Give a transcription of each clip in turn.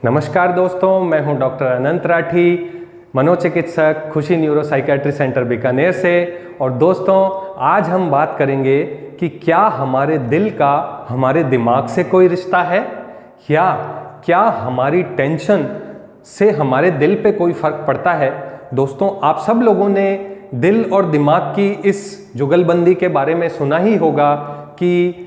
नमस्कार दोस्तों, मैं हूं डॉक्टर अनंत राठी, मनोचिकित्सक, खुशी न्यूरो साइकेट्री सेंटर बीकानेर से। और दोस्तों, आज हम बात करेंगे कि क्या हमारे दिल का हमारे दिमाग से कोई रिश्ता है, या क्या हमारी टेंशन से हमारे दिल पे कोई फर्क पड़ता है। दोस्तों, आप सब लोगों ने दिल और दिमाग की इस जुगलबंदी के बारे में सुना ही होगा कि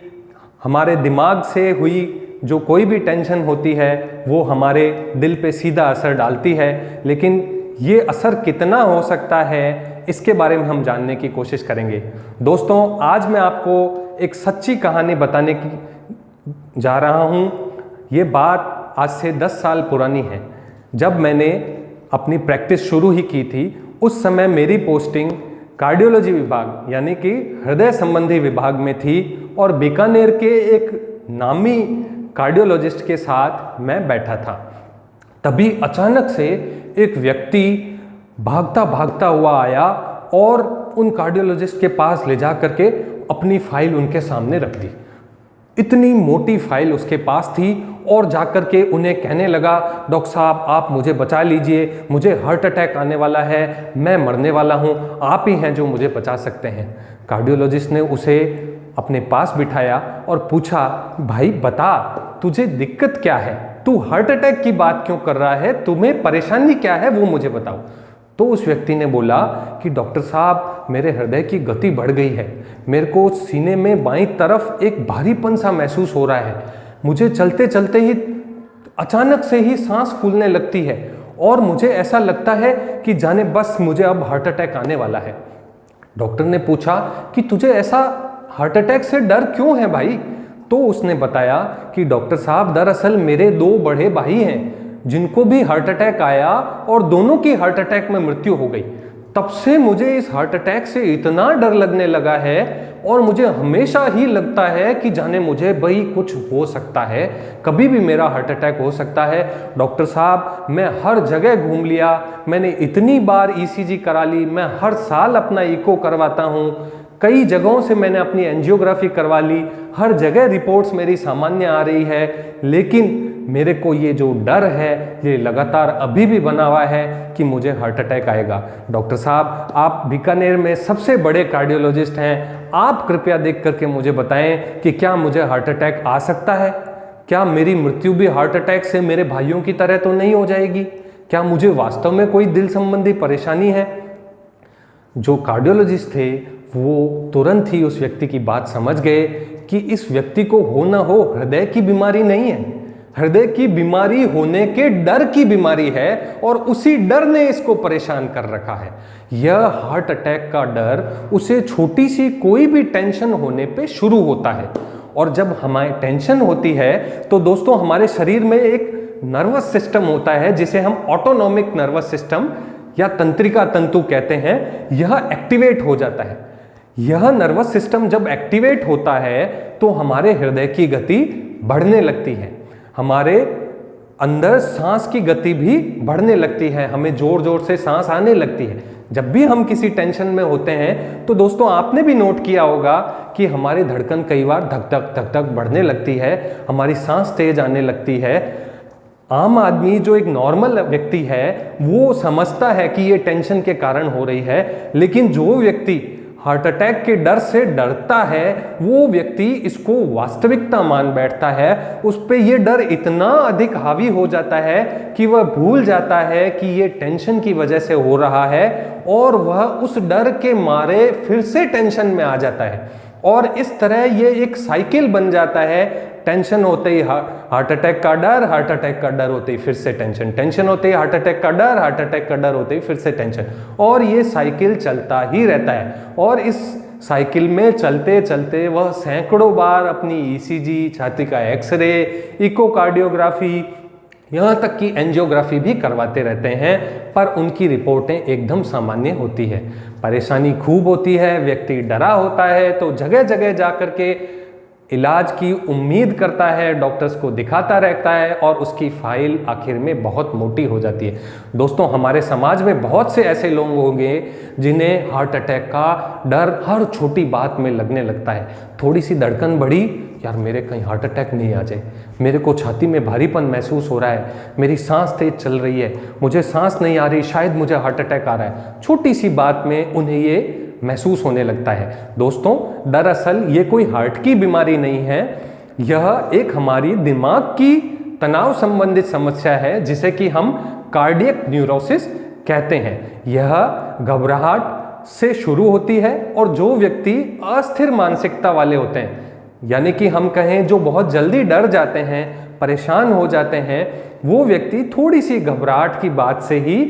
हमारे दिमाग से हुई जो कोई भी टेंशन होती है वो हमारे दिल पे सीधा असर डालती है। लेकिन ये असर कितना हो सकता है, इसके बारे में हम जानने की कोशिश करेंगे। दोस्तों, आज मैं आपको एक सच्ची कहानी बताने की जा रहा हूँ। ये बात आज से 10 साल पुरानी है। जब मैंने अपनी प्रैक्टिस शुरू ही की थी, उस समय मेरी पोस्टिंग कार्डियोलॉजी विभाग यानी कि हृदय संबंधी विभाग में थी, और बीकानेर के एक नामी कार्डियोलॉजिस्ट के साथ मैं बैठा था। तभी अचानक से एक व्यक्ति भागता भागता हुआ आया और उन कार्डियोलॉजिस्ट के पास ले जा करके अपनी फाइल उनके सामने रख दी। इतनी मोटी फाइल उसके पास थी, और जाकर के उन्हें कहने लगा, डॉक्टर साहब आप मुझे बचा लीजिए, मुझे हार्ट अटैक आने वाला है, मैं मरने वाला हूँ, आप ही हैं जो मुझे बचा सकते हैं। कार्डियोलॉजिस्ट ने उसे अपने पास बिठाया और पूछा, भाई बता तुझे दिक्कत क्या है, तू हार्ट अटैक की बात क्यों कर रहा है, तुम्हें परेशानी क्या है वो मुझे बताओ। तो उस व्यक्ति ने बोला कि डॉक्टर साहब मेरे हृदय की गति बढ़ गई है, मेरे को सीने में बाईं तरफ एक भारीपन सा महसूस हो रहा है, मुझे चलते चलते ही अचानक से ही सांस फूलने लगती है, और मुझे ऐसा लगता है कि जाने बस मुझे अब हार्ट अटैक आने वाला है। डॉक्टर ने पूछा कि तुझे ऐसा हार्ट अटैक से डर क्यों है भाई। तो उसने बताया कि डॉक्टर साहब दरअसल मेरे 2 बड़े भाई हैं जिनको भी हार्ट अटैक आया और दोनों की हार्ट अटैक में मृत्यु हो गई। तब से मुझे इस हार्ट अटैक से इतना डर लगने लगा है, और मुझे हमेशा ही लगता है कि जाने मुझे भाई कुछ हो सकता है, कभी भी मेरा हार्ट अटैक हो सकता है। डॉक्टर साहब मैं हर जगह घूम लिया, मैंने इतनी बार ईसीजी करा ली, मैं हर साल अपना इको करवाता हूँ, कई जगहों से मैंने अपनी एंजियोग्राफी करवा ली, हर जगह रिपोर्ट्स मेरी सामान्य आ रही है, लेकिन मेरे को ये जो डर है ये लगातार अभी भी बना हुआ है कि मुझे हार्ट अटैक आएगा। डॉक्टर साहब आप बीकानेर में सबसे बड़े कार्डियोलॉजिस्ट हैं, आप कृपया देख करके मुझे बताएं कि क्या मुझे हार्ट अटैक आ सकता है, क्या मेरी मृत्यु भी हार्ट अटैक से मेरे भाइयों की तरह तो नहीं हो जाएगी, क्या मुझे वास्तव में कोई दिल संबंधी परेशानी है। जो कार्डियोलॉजिस्ट थे वो तुरंत ही उस व्यक्ति की बात समझ गए कि इस व्यक्ति को हो ना हो हृदय की बीमारी नहीं है, हृदय की बीमारी होने के डर की बीमारी है, और उसी डर ने इसको परेशान कर रखा है। यह हार्ट अटैक का डर उसे छोटी सी कोई भी टेंशन होने पे शुरू होता है, और जब हमारी टेंशन होती है तो दोस्तों हमारे शरीर में एक नर्वस सिस्टम होता है जिसे हम ऑटोनॉमिक नर्वस सिस्टम या तंत्रिका तंतु कहते हैं, यह एक्टिवेट हो जाता है। यह नर्वस सिस्टम जब एक्टिवेट होता है तो हमारे हृदय की गति बढ़ने लगती है, हमारे अंदर सांस की गति भी बढ़ने लगती है, हमें जोर जोर से सांस आने लगती है। जब भी हम किसी टेंशन में होते हैं तो दोस्तों आपने भी नोट किया होगा कि हमारी धड़कन कई बार धक धक धक धक बढ़ने लगती है, हमारी सांस तेज आने लगती है। आम आदमी जो एक नॉर्मल व्यक्ति है वो समझता है कि ये टेंशन के कारण हो रही है, लेकिन जो व्यक्ति हार्ट अटैक के डर से डरता है वो व्यक्ति इसको वास्तविकता मान बैठता है, उस पे ये डर इतना अधिक हावी हो जाता है कि वह भूल जाता है कि ये टेंशन की वजह से हो रहा है, और वह उस डर के मारे फिर से टेंशन में आ जाता है, और इस तरह ये एक साइकिल बन जाता है। टेंशन होते ही हार्ट अटैक का डर, हार्ट अटैक का डर होते ही फिर से टेंशन, टेंशन होते ही हार्ट अटैक का डर, हार्ट अटैक का डर होते ही फिर से टेंशन, और ये साइकिल चलता ही रहता है। और इस साइकिल में चलते चलते वह सैकड़ों बार अपनी ईसीजी, छाती का एक्सरे, इकोकार्डियोग्राफी, यहाँ तक कि एंजियोग्राफी भी करवाते रहते हैं, पर उनकी रिपोर्टें एकदम सामान्य होती है। परेशानी खूब होती है, व्यक्ति डरा होता है तो जगह जगह जा कर के इलाज की उम्मीद करता है, डॉक्टर्स को दिखाता रहता है और उसकी फाइल आखिर में बहुत मोटी हो जाती है। दोस्तों, हमारे समाज में बहुत से ऐसे लोग होंगे जिन्हें हार्ट अटैक का डर हर छोटी बात में लगने लगता है। थोड़ी सी धड़कन बढ़ी, यार मेरे कहीं हार्ट अटैक नहीं आ जाए, मेरे को छाती में भारीपन महसूस हो रहा है, मेरी सांस तेज चल रही है, मुझे सांस नहीं आ रही, शायद मुझे हार्ट अटैक आ रहा है। छोटी सी बात में उन्हें ये महसूस होने लगता है। दोस्तों, दरअसल ये कोई हार्ट की बीमारी नहीं है, यह एक हमारी दिमाग की तनाव संबंधित समस्या है जिसे कि हम कार्डियक न्यूरोसिस कहते हैं। यह घबराहट से शुरू होती है और जो व्यक्ति अस्थिर मानसिकता वाले होते हैं, यानी कि हम कहें जो बहुत जल्दी डर जाते हैं, परेशान हो जाते हैं, वो व्यक्ति थोड़ी सी घबराहट की बात से ही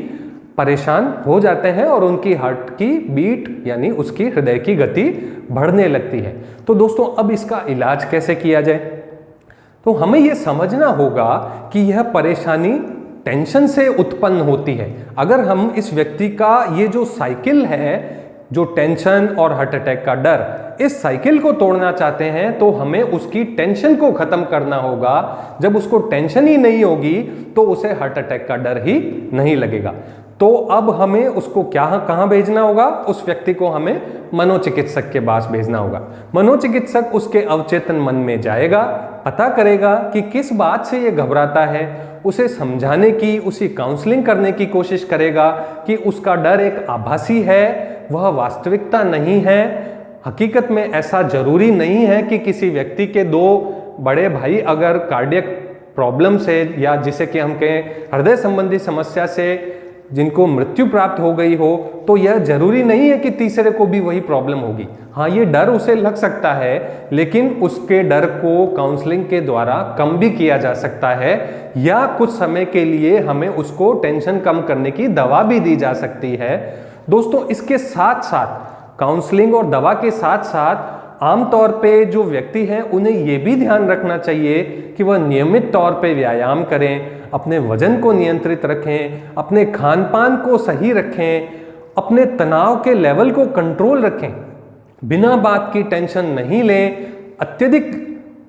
परेशान हो जाते हैं और उनकी हार्ट की बीट यानी उसकी हृदय की गति बढ़ने लगती है। तो दोस्तों, अब इसका इलाज कैसे किया जाए? तो हमें यह समझना होगा कि यह परेशानी टेंशन से उत्पन्न होती है। अगर हम इस व्यक्ति का ये जो साइकिल है, जो टेंशन और हार्ट अटैक का डर, इस साइकिल को तोड़ना चाहते हैं तो हमें उसकी टेंशन को खत्म करना होगा। जब उसको टेंशन ही नहीं होगी तो उसे हार्ट अटैक का डर ही नहीं लगेगा। तो अब हमें उसको कहाँ भेजना होगा? उस व्यक्ति को हमें मनोचिकित्सक के पास भेजना होगा। मनोचिकित्सक उसके अवचेतन मन में जाएगा, पता करेगा कि किस बात से ये घबराता है, उसे समझाने की, उसी काउंसलिंग करने की कोशिश करेगा कि उसका डर एक आभासी है, वह वास्तविकता नहीं है। हकीकत में ऐसा जरूरी नहीं है कि किसी व्यक्ति के दो बड़े भाई अगर कार्डियक प्रॉब्लम से या जिसे कि हम कहें हृदय संबंधी समस्या से जिनको मृत्यु प्राप्त हो गई हो, तो यह जरूरी नहीं है कि तीसरे को भी वही प्रॉब्लम होगी। हाँ, ये डर उसे लग सकता है, लेकिन उसके डर को काउंसलिंग के द्वारा कम भी किया जा सकता है या कुछ समय के लिए हमें उसको टेंशन कम करने की दवा भी दी जा सकती है। दोस्तों, इसके साथ साथ काउंसलिंग और दवा के साथ साथ आमतौर पे जो व्यक्ति हैं उन्हें ये भी ध्यान रखना चाहिए कि वह नियमित तौर पे व्यायाम करें, अपने वजन को नियंत्रित रखें, अपने खान पान को सही रखें, अपने तनाव के लेवल को कंट्रोल रखें, बिना बात की टेंशन नहीं लें। अत्यधिक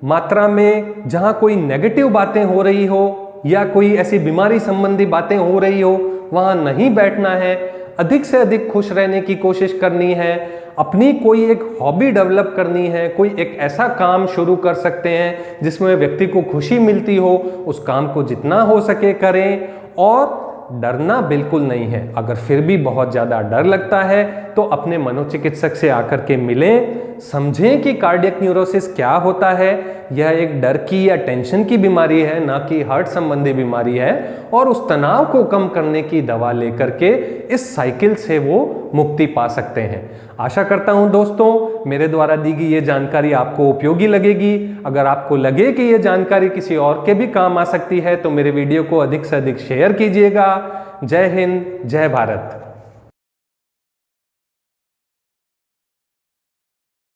मात्रा में जहां कोई नेगेटिव बातें हो रही हो या कोई ऐसी बीमारी संबंधी बातें हो रही हो, वहां नहीं बैठना है। अधिक से अधिक खुश रहने की कोशिश करनी है, अपनी कोई एक हॉबी डेवलप करनी है, कोई एक ऐसा काम शुरू कर सकते हैं जिसमें व्यक्ति को खुशी मिलती हो, उस काम को जितना हो सके करें और डरना बिल्कुल नहीं है। अगर फिर भी बहुत ज़्यादा डर लगता है तो अपने मनोचिकित्सक से आकर के मिलें, समझें कि कार्डियक न्यूरोसिस क्या होता है। यह एक डर की या टेंशन की बीमारी है, ना कि हार्ट संबंधी बीमारी है, और उस तनाव को कम करने की दवा लेकर के इस साइकिल से वो मुक्ति पा सकते हैं। आशा करता हूं दोस्तों, मेरे द्वारा दी गई ये जानकारी आपको उपयोगी लगेगी। अगर आपको लगे कि ये जानकारी किसी और के भी काम आ सकती है तो मेरे वीडियो को अधिक से अधिक शेयर कीजिएगा। जय हिंद, जय भारत।